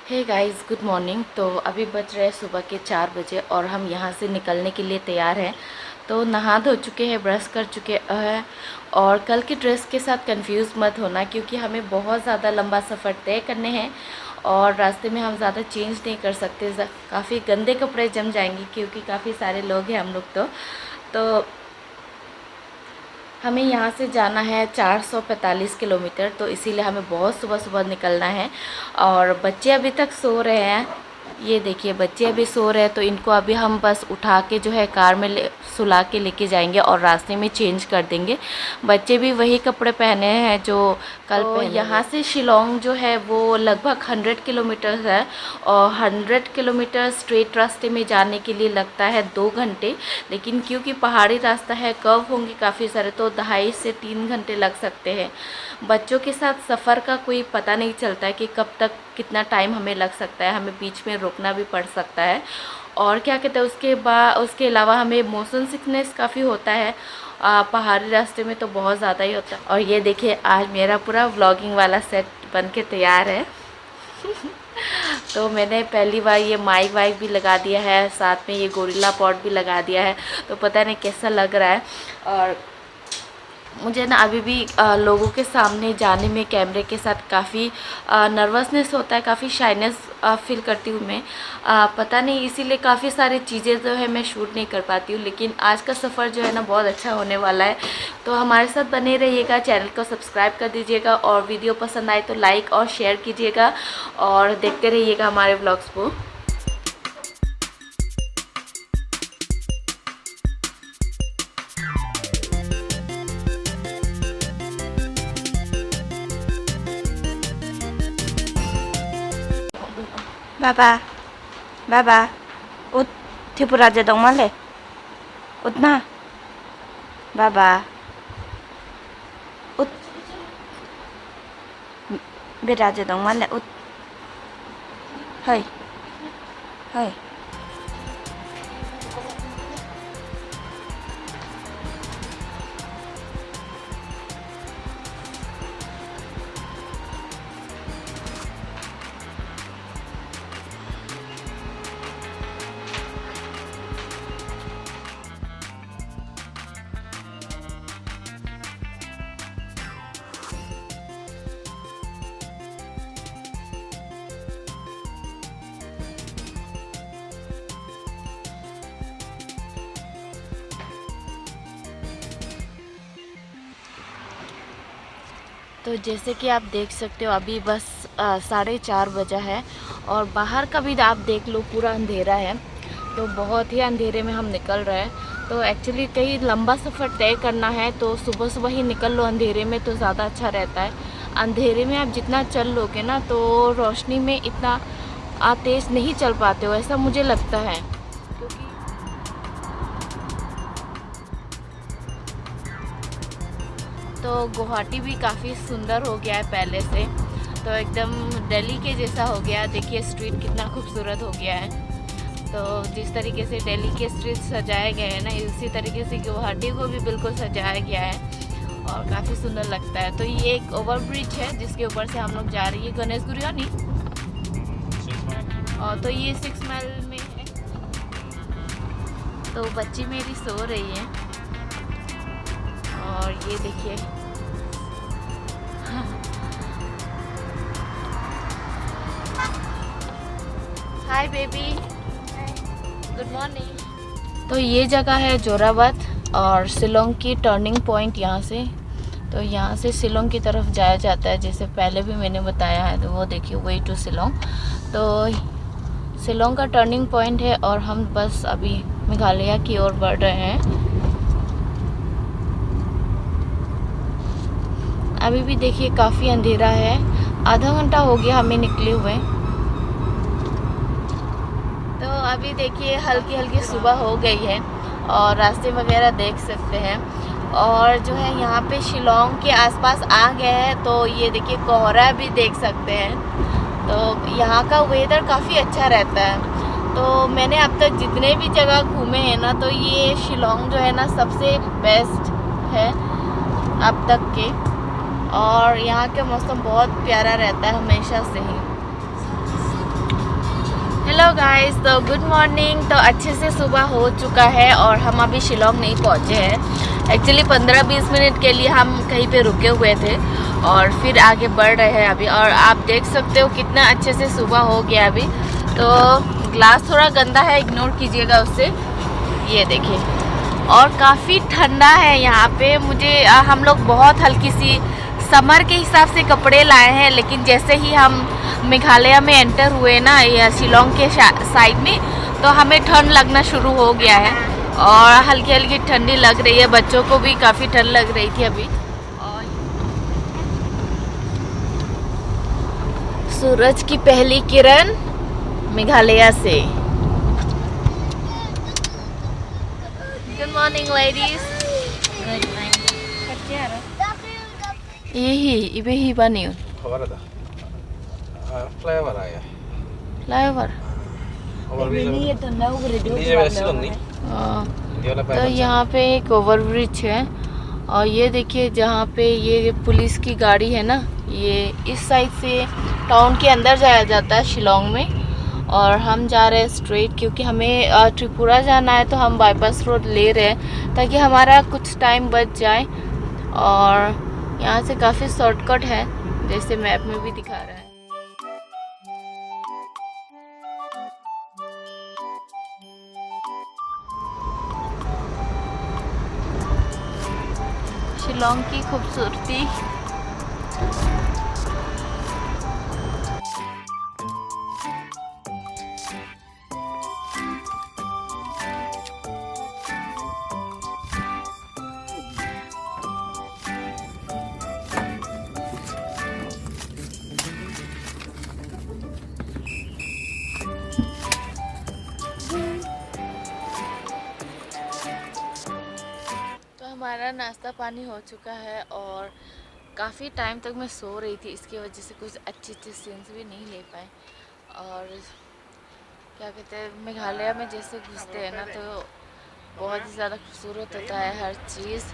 Hey guys, good morning. तो अभी बज रहे हैं सुबह के 4 बजे और हम यहाँ से निकलने के लिए तैयार हैं। तो नहा धो चुके हैं, ब्रश कर चुके हैं और कल की ड्रेस के साथ कंफ्यूज मत होना क्योंकि हमें बहुत ज़्यादा लंबा सफ़र तय करने हैं और रास्ते में हम ज़्यादा चेंज नहीं कर सकते। काफ़ी गंदे कपड़े जम जाएंगे क्योंकि काफ़ी सारे लोग हैं हम लोग। तो हमें यहाँ से जाना है 445 किलोमीटर, तो इसीलिए हमें बहुत सुबह सुबह निकलना है। और बच्चे अभी तक सो रहे हैं, ये देखिए बच्चे अभी सो रहे हैं। तो इनको अभी हम बस उठा के जो है कार में सुला के लेके जाएंगे और रास्ते में चेंज कर देंगे। बच्चे भी वही कपड़े पहने हैं जो कल पहने। यहाँ से शिलोंग जो है वो लगभग 100 किलोमीटर है और 100 किलोमीटर स्ट्रेट रास्ते में जाने के लिए लगता है 2 घंटे। लेकिन क्योंकि पहाड़ी रास्ता है, कर्व होंगे काफ़ी सारे, तो 2.5 से 3 घंटे लग सकते हैं। बच्चों के साथ सफ़र का कोई पता नहीं चलता है कि कब तक कितना टाइम हमें लग सकता है, हमें बीच में रुकना भी पड़ सकता है। और क्या कहते हैं, उसके अलावा हमें मोशन सिकनेस काफ़ी होता है। पहाड़ी रास्ते में तो बहुत ज़्यादा ही होता है। और ये देखिए आज मेरा पूरा व्लॉगिंग वाला सेट बन के तैयार है। तो मैंने पहली बार ये माइक वाइक भी लगा दिया है, साथ में ये गोरिल्ला पॉड भी लगा दिया है। तो पता नहीं कैसा लग रहा है। और मुझे ना अभी भी लोगों के सामने जाने में कैमरे के साथ काफ़ी नर्वसनेस होता है, काफ़ी शाइनेस फील करती हूँ मैं। पता नहीं, इसीलिए काफ़ी सारी चीज़ें जो है मैं शूट नहीं कर पाती हूँ। लेकिन आज का सफ़र जो है ना बहुत अच्छा होने वाला है। तो हमारे साथ बने रहिएगा, चैनल को सब्सक्राइब कर दीजिएगा और वीडियो पसंद आए तो लाइक और शेयर कीजिएगा और देखते रहिएगा हमारे व्लॉग्स को। Baba, Baba, ut, Tripuraja dong male, ut na, Baba, ut, Biraja dong male, ut, hey, hey. तो जैसे कि आप देख सकते हो अभी बस 4:30 बजा है और बाहर का भी आप देख लो पूरा अंधेरा है। तो बहुत ही अंधेरे में हम निकल रहे हैं। तो एक्चुअली कहीं लंबा सफ़र तय करना है तो सुबह सुबह ही निकल लो, अंधेरे में तो ज़्यादा अच्छा रहता है। अंधेरे में आप जितना चल लोगे ना तो रोशनी में इतना तेज़ नहीं चल पाते हो, ऐसा मुझे लगता है। तो गुवाहाटी भी काफ़ी सुंदर हो गया है पहले से, तो एकदम दिल्ली के जैसा हो गया। देखिए स्ट्रीट कितना खूबसूरत हो गया है। तो जिस तरीके से दिल्ली के स्ट्रीट सजाए गए हैं ना, इसी तरीके से गुवाहाटी को भी बिल्कुल सजाया गया है और काफ़ी सुंदर लगता है। तो ये एक ओवर ब्रिज है जिसके ऊपर से हम लोग जा रही है, गणेश गुरियानी। और तो ये 6 माइल में है। तो बच्ची मेरी सो रही है और ये देखिए हाय बेबी, गुड मॉर्निंग। तो ये जगह है जोराबाद और शिलोंग की टर्निंग पॉइंट यहाँ से। तो यहाँ से शिलोंग की तरफ जाया जाता है, जैसे पहले भी मैंने बताया है। तो वो देखिए वे टू शिलोंग। तो शिलोंग का टर्निंग पॉइंट है और हम बस अभी मेघालय की ओर बढ़ रहे हैं। अभी भी देखिए काफ़ी अंधेरा है, आधा घंटा हो गया हमें निकले हुए। तो अभी देखिए हल्की हल्की सुबह हो गई है और रास्ते वगैरह देख सकते हैं। और जो है यहाँ पे शिलोंग के आसपास आ गए हैं तो ये देखिए कोहरा भी देख सकते हैं। तो यहाँ का वेदर काफ़ी अच्छा रहता है। तो मैंने अब तक जितने भी जगह घूमे हैं ना, तो ये शिलोंग जो है ना सबसे बेस्ट है अब तक के। और यहाँ का मौसम बहुत प्यारा रहता है हमेशा से ही। हेलो गाइस, तो गुड मॉर्निंग। तो अच्छे से सुबह हो चुका है और हम अभी शिलोंग नहीं पहुंचे हैं। एक्चुअली 15-20 मिनट के लिए हम कहीं पे रुके हुए थे और फिर आगे बढ़ रहे हैं अभी। और आप देख सकते हो कितना अच्छे से सुबह हो गया अभी। तो ग्लास थोड़ा गंदा है, इग्नोर कीजिएगा उससे। ये देखिए, और काफ़ी ठंडा है यहाँ पे। हम लोग बहुत हल्की सी समर के हिसाब से कपड़े लाए हैं, लेकिन जैसे ही हम मेघालय में एंटर हुए ना, या शिलोंग के साइड में, तो हमें ठंड लगना शुरू हो गया है और हल्की हल्की ठंडी लग रही है। बच्चों को भी काफ़ी ठंड लग रही थी अभी। और सूरज की पहली किरण मेघालय से। Good morning ladies. Good morning. यही इबे ही बनी खबर था फ्लाईओवर आया फ्लाईओवर। तो यहाँ पे एक ओवर ब्रिज है और ये देखिए जहाँ पे ये पुलिस की गाड़ी है ना, ये इस साइड से टाउन के अंदर जाया जाता है शिलोंग में। और हम जा रहे हैं स्ट्रेट, क्योंकि हमें त्रिपुरा जाना है, तो हम बाईपास रोड ले रहे हैं ताकि हमारा कुछ टाइम बच जाए। और यहाँ से काफ़ी शॉर्टकट है, जैसे मैप में भी दिखा रहा है। शिलोंग की खूबसूरती। हमारा नाश्ता पानी हो चुका है और काफ़ी टाइम तक मैं सो रही थी, इसकी वजह से कुछ अच्छी सीन्स भी नहीं ले पाए। और क्या कहते हैं, मेघालय में जैसे घुसते हैं ना, तो बहुत ही ज़्यादा खूबसूरत होता है हर चीज़।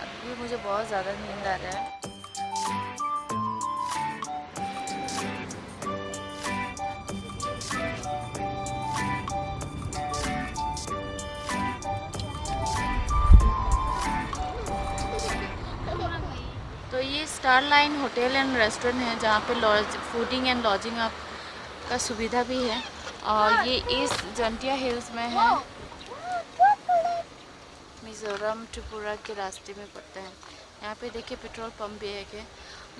अभी मुझे बहुत ज़्यादा नींद आ रहा है। तो ये star line hotel and restaurant है, जहाँ पे फूडिंग एंड लॉजिंग का सुविधा भी है। और ये ईस्ट जंटिया हिल्स में है, मिज़ोरम त्रिपुरा के रास्ते में पड़ता है। यहाँ पे देखिए पेट्रोल पंप भी है कि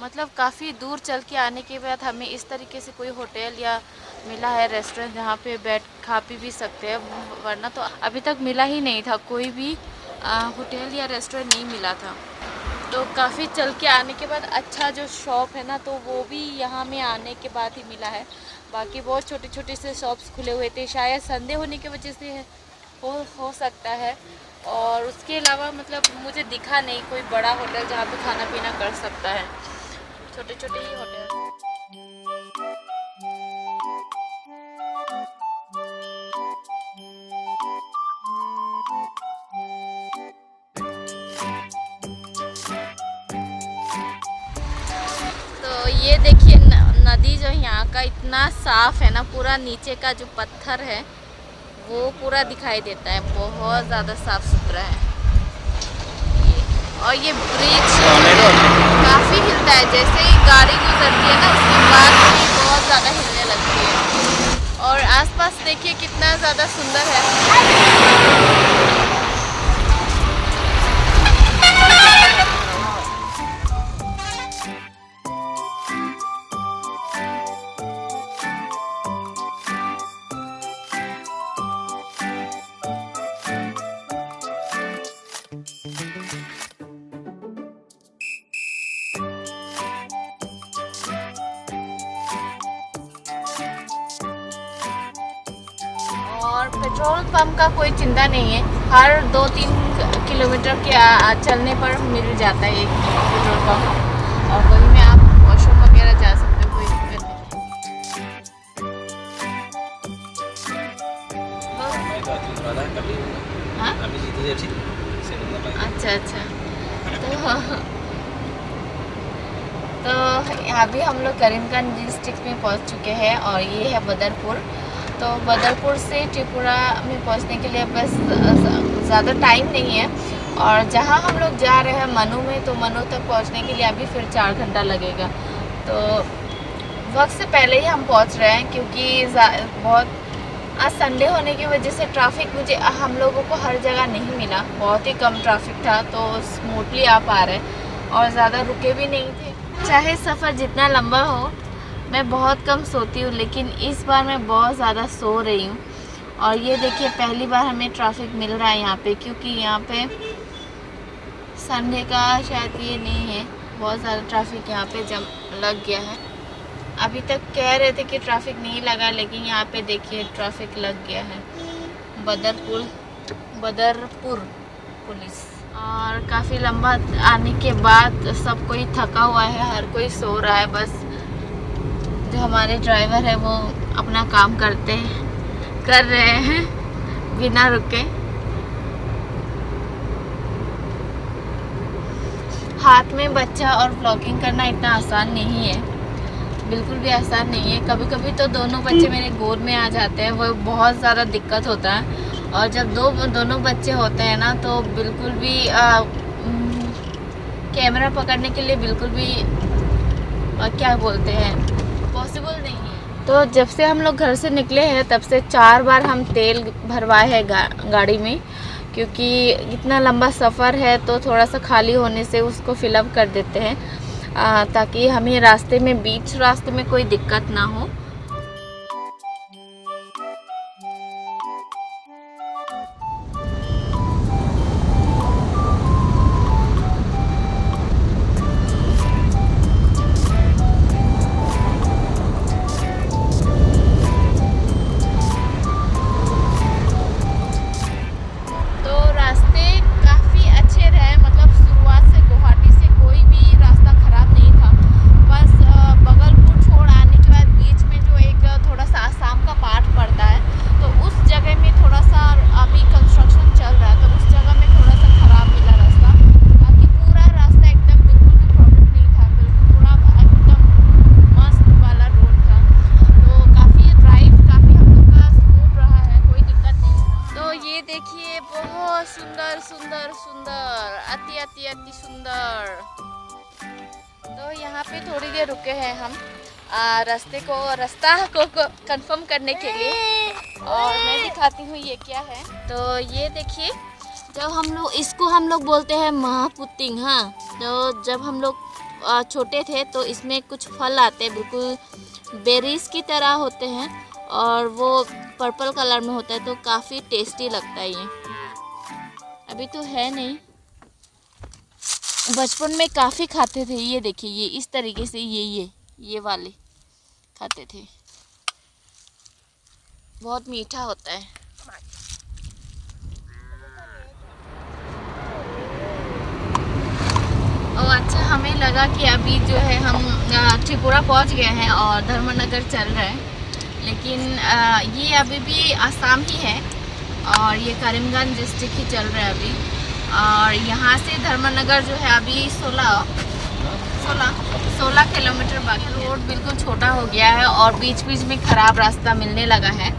मतलब काफ़ी दूर चल के आने के बाद हमें इस तरीके से कोई होटल या मिला है रेस्टोरेंट जहाँ पे बैठ खा पी भी सकते हैं, वरना तो अभी तक मिला ही नहीं था। कोई भी होटल या रेस्टोरेंट नहीं मिला था। तो काफ़ी चल के आने के बाद अच्छा जो शॉप है ना, तो वो भी यहाँ में आने के बाद ही मिला है। बाकी बहुत छोटे छोटे से शॉप्स खुले हुए थे, शायद संडे होने की वजह से हो सकता है। और उसके अलावा मतलब मुझे दिखा नहीं कोई बड़ा होटल जहाँ पे खाना पीना कर सकता है, छोटे छोटे ही होटल। ये देखिए नदी जो यहाँ का इतना साफ है ना, पूरा नीचे का जो पत्थर है वो पूरा दिखाई देता है, बहुत ज़्यादा साफ सुथरा है। और ये ब्रिज काफ़ी हिलता है, जैसे ही गाड़ी गुजरती है ना उसके बाद भी बहुत ज़्यादा हिलने लगती है। और आसपास देखिए कितना ज़्यादा सुंदर है। और पेट्रोल पंप का कोई चिंता नहीं है, हर 2-3 किलोमीटर के चलने पर मिल जाता है एक पेट्रोल पंप। और वहीं में आप वॉशरूम वगैरह जा सकते हो, कोई दिक्कत नहीं। अच्छा अच्छा। तो अभी हम लोग करीमगंज डिस्ट्रिक्ट में पहुंच चुके हैं और ये है बदरपुर। तो बदरपुर से त्रिपुरा में पहुंचने के लिए बस ज़्यादा टाइम नहीं है। और जहां हम लोग जा रहे हैं मनु में, तो मनु तक पहुंचने के लिए अभी फिर 4 घंटा लगेगा। तो वक्त से पहले ही हम पहुंच रहे हैं, क्योंकि बहुत आज संडे होने की वजह से ट्रैफिक हम लोगों को हर जगह नहीं मिला। बहुत ही कम ट्रैफिक था, तो स्मूथली आ पा रहे और ज़्यादा रुके भी नहीं थे। चाहे सफ़र जितना लंबा हो, मैं बहुत कम सोती हूँ, लेकिन इस बार मैं बहुत ज़्यादा सो रही हूँ। और ये देखिए पहली बार हमें ट्रैफिक मिल रहा है यहाँ पे, क्योंकि यहाँ पे संडे का शायद ये नहीं है। बहुत ज़्यादा ट्रैफिक यहाँ पे जम लग गया है। अभी तक कह रहे थे कि ट्रैफिक नहीं लगा, लेकिन यहाँ पे देखिए ट्रैफिक लग गया है। बदरपुर पुलिस। और काफ़ी लंबा आने के बाद सब कोई थका हुआ है, हर कोई सो रहा है। बस जो हमारे ड्राइवर है वो अपना काम कर रहे हैं बिना रुके। हाथ में बच्चा और व्लॉगिंग करना इतना आसान नहीं है, बिल्कुल भी आसान नहीं है। कभी कभी तो दोनों बच्चे मेरे गोद में आ जाते हैं, वो बहुत ज़्यादा दिक्कत होता है। और जब दोनों बच्चे होते हैं ना, तो बिल्कुल भी कैमरा पकड़ने के लिए बिल्कुल भी क्या बोलते हैं, पॉसिबल नहीं है। तो जब से हम लोग घर से निकले हैं तब से 4 बार हम तेल भरवाए हैं गाड़ी में, क्योंकि इतना लंबा सफ़र है तो थोड़ा सा खाली होने से उसको फिलअप कर देते हैं, ताकि हमें बीच रास्ते में कोई दिक्कत ना हो। अति सुंदर। तो यहाँ पे थोड़ी देर रुके हैं हम रास्ता को कंफर्म करने के लिए, और मैं दिखाती हूँ ये क्या है। तो ये देखिए, जब हम लोग बोलते हैं महापुतिंग। हाँ, तो जब हम लोग छोटे थे तो इसमें कुछ फल आते हैं, बिल्कुल बेरीज की तरह होते हैं, और वो पर्पल कलर में होता है, तो काफ़ी टेस्टी लगता है ये। अभी तो है नहीं, बचपन में काफ़ी खाते थे। ये देखिए, ये इस तरीके से ये वाले खाते थे, बहुत मीठा होता है। और अच्छा, हमें लगा कि अभी जो है हम त्रिपुरा पहुंच गए हैं और धर्मनगर चल रहे हैं, लेकिन ये अभी भी आसाम ही है और ये करीमगंज डिस्ट्रिक्ट ही चल रहा है अभी। और यहाँ से धर्मनगर जो है अभी 16 किलोमीटर बाकी। रोड बिल्कुल छोटा हो गया है और बीच बीच में ख़राब रास्ता मिलने लगा है।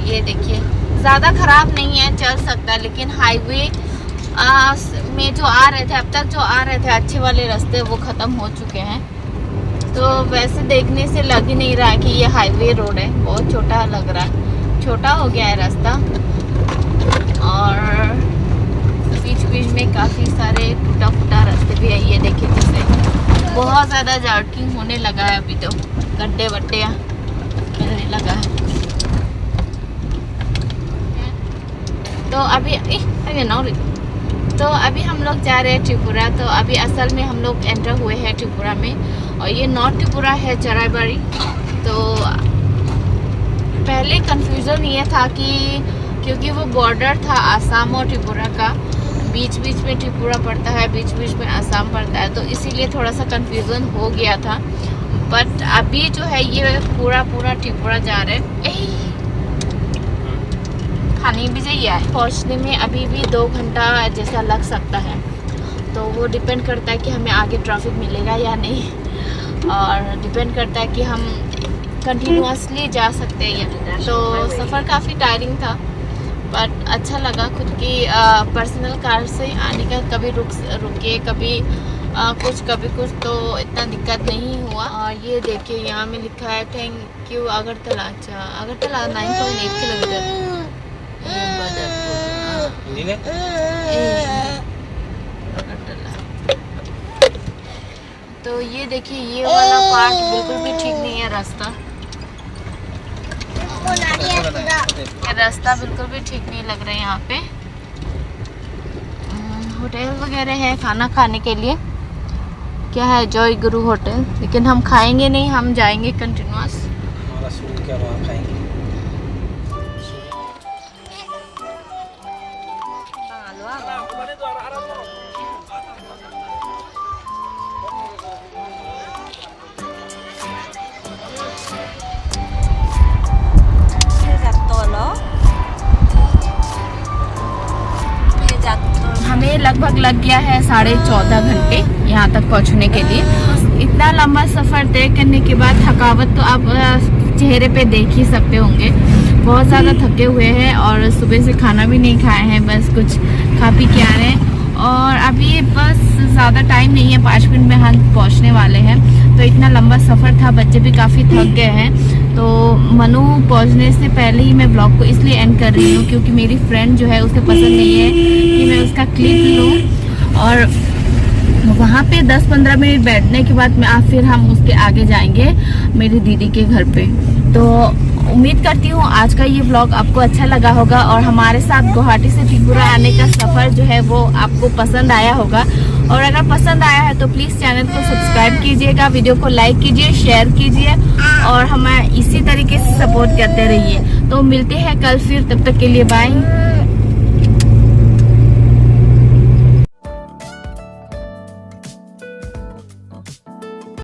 ये देखिए, ज़्यादा ख़राब नहीं है, चल सकता है, लेकिन हाईवे में जो आ रहे थे, अब तक जो आ रहे थे अच्छे वाले रास्ते, वो ख़त्म हो चुके हैं। तो वैसे देखने से लग ही नहीं रहा कि ये हाईवे रोड है, बहुत छोटा लग रहा है, छोटा हो गया है रास्ता। और बीच बीच में काफ़ी सारे टूटा फूटा रास्ते भी है। ये देखिए, जैसे बहुत ज़्यादा जर्किंग होने लगा है, अभी तो गड्ढे वड्ढे मिलने लगा है। तो अभी हम लोग जा रहे हैं त्रिपुरा। तो अभी असल में हम लोग एंटर हुए हैं त्रिपुरा में, और ये नॉर्थ त्रिपुरा है, चराइबाड़ी। तो पहले कंफ्यूजन ये था कि क्योंकि वो बॉर्डर था आसाम और त्रिपुरा का, बीच बीच में त्रिपुरा पड़ता है, बीच बीच में आसाम पड़ता है, तो इसीलिए थोड़ा सा कंफ्यूजन हो गया था। बट अभी जो है ये पूरा त्रिपुरा जा रहे हैं। खाने भी चाहिए, पहुँचने में अभी भी 2 घंटा जैसा लग सकता है। तो वो डिपेंड करता है कि हमें आगे ट्रैफिक मिलेगा या नहीं, और डिपेंड करता है कि हम कंटिन्यूअसली जा सकते हैं या नहीं। तो सफ़र काफ़ी टायरिंग था, बट अच्छा लगा खुद की पर्सनल कार से आने का। कभी रुके कभी कुछ, तो इतना दिक्कत नहीं हुआ। और ये देखिए यहाँ में लिखा है थैंक यू अगरतला। अच्छा, अगरतला 9.8 किलोमीटर। अगरतला। तो ये देखिए ये वाला पार्ट बिल्कुल भी ठीक नहीं है, रास्ता बिल्कुल भी ठीक नहीं लग रहा है। यहाँ पे होटल वगैरह है खाना खाने के लिए, क्या है जॉय गुरु होटल, लेकिन हम खाएंगे नहीं, हम जाएंगे कंटिन्यूअस। हमारा सूट क्या वहाँ खाएंगे। हमें लगभग लग गया है 14.5 घंटे यहाँ तक पहुँचने के लिए। इतना लंबा सफ़र तय करने के बाद थकावट तो आप चेहरे पे देख ही सकते होंगे। बहुत ज़्यादा थके हुए हैं और सुबह से खाना भी नहीं खाए हैं, बस कुछ खा पी के आ रहे हैं। और अभी बस ज़्यादा टाइम नहीं है, 5 मिनट में हम पहुँचने वाले हैं। तो इतना लंबा सफ़र था, बच्चे भी काफ़ी थक गए हैं। तो मनु पहुँचने से पहले ही मैं ब्लॉग को इसलिए एंड कर रही हूँ क्योंकि मेरी फ्रेंड जो है उसे पसंद नहीं है कि मैं उसका क्लिप लूँ। और वहाँ पे 10-15 मिनट बैठने के बाद फिर हम उसके आगे जाएंगे मेरी दीदी के घर पे। तो उम्मीद करती हूँ आज का ये व्लॉग आपको अच्छा लगा होगा और हमारे साथ गुवाहाटी से त्रिपुरा आने का सफ़र जो है वो आपको पसंद आया होगा। और अगर पसंद आया है तो प्लीज़ चैनल को सब्सक्राइब कीजिएगा, वीडियो को लाइक कीजिए, शेयर कीजिए और हमें इसी तरीके से सपोर्ट करते रहिए। तो मिलते हैं कल फिर, तब तक के लिए बाय।